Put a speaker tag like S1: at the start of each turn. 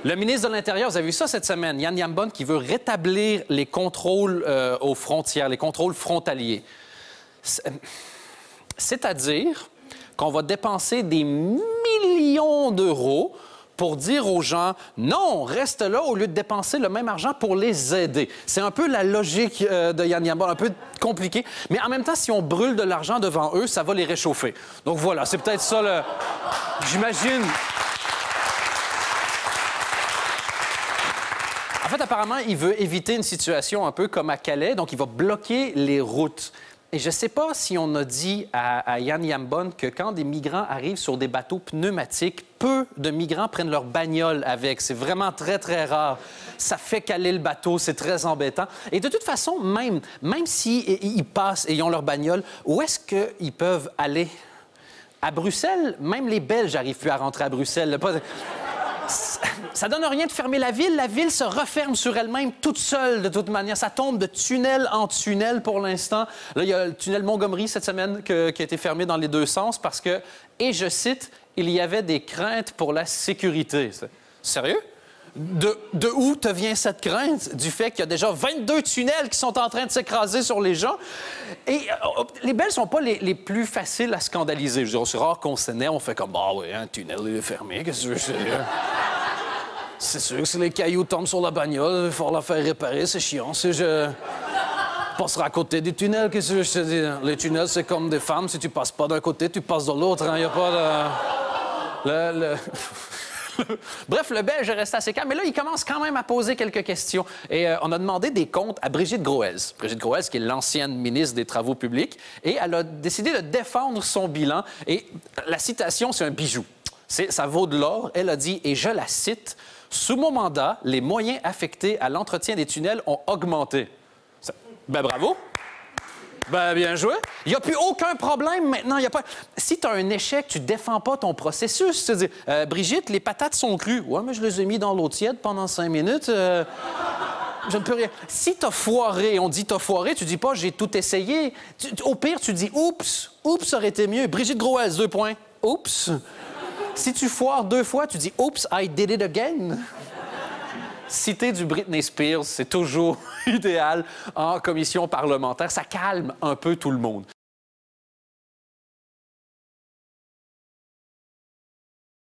S1: Le ministre de l'Intérieur, vous avez vu ça cette semaine, Yann Yambon, qui veut rétablir les contrôles aux frontières, les contrôles frontaliers. C'est-à-dire qu'on va dépenser des millions d'euros pour dire aux gens « Non, reste là » au lieu de dépenser le même argent pour les aider. C'est un peu la logique de Yann Yambon, un peu compliqué. Mais en même temps, si on brûle de l'argent devant eux, ça va les réchauffer. Donc voilà, c'est peut-être ça le... J'imagine... En fait, apparemment, il veut éviter une situation un peu comme à Calais, donc il va bloquer les routes. Et je ne sais pas si on a dit à Yann Yambon que quand des migrants arrivent sur des bateaux pneumatiques, peu de migrants prennent leur bagnole avec. C'est vraiment très, très rare. Ça fait caler le bateau, c'est très embêtant. Et de toute façon, même s'ils passent et ils ont leur bagnole, où est-ce qu'ils peuvent aller? À Bruxelles, même les Belges n'arrivent plus à rentrer à Bruxelles. Ça donne rien de fermer la ville. La ville se referme sur elle-même toute seule, de toute manière. Ça tombe de tunnel en tunnel pour l'instant. Là, il y a le tunnel Montgomery cette semaine qui a été fermé dans les deux sens parce que, et je cite, il y avait des craintes pour la sécurité. Sérieux? De où te vient cette crainte? Du fait qu'il y a déjà 22 tunnels qui sont en train de s'écraser sur les gens. Et les Belges sont pas les plus faciles à scandaliser. Je veux dire, c'est rare qu'on s'énerve, on fait comme « Ah oui, un tunnel il est fermé, qu'est-ce que tu veux dire? » C'est sûr que si les cailloux tombent sur la bagnole, il faut la faire réparer, c'est chiant. Je passerai à côté des tunnels, qu'est-ce que je te dis? Les tunnels, c'est comme des femmes, si tu passes pas d'un côté, tu passes de l'autre. Il n'y a pas de... Bref, le Belge est resté assez calme, mais là, il commence quand même à poser quelques questions. Et on a demandé des comptes à Brigitte Groez. Brigitte Groez, qui est l'ancienne ministre des Travaux publics, et elle a décidé de défendre son bilan. Et la citation, c'est un bijou. Ça vaut de l'or. Elle a dit, et je la cite, « Sous mon mandat, les moyens affectés à l'entretien des tunnels ont augmenté. » Ben bravo! Ben, bien joué. Il n'y a plus aucun problème maintenant. Si tu as un échec, tu ne défends pas ton processus. Tu dis, Brigitte, les patates sont crues. Ouais, mais je les ai mis dans l'eau tiède pendant 5 minutes. Je ne peux rien. Si tu as foiré, on dit tu as foiré, tu dis pas j'ai tout essayé. Au pire, tu dis oups, oups aurait été mieux. Brigitte Groez, 2 points. Oups. Si tu foires 2 fois, tu dis oups, I did it again. Citer du Britney Spears, c'est toujours idéal en commission parlementaire. Ça calme un peu tout le monde.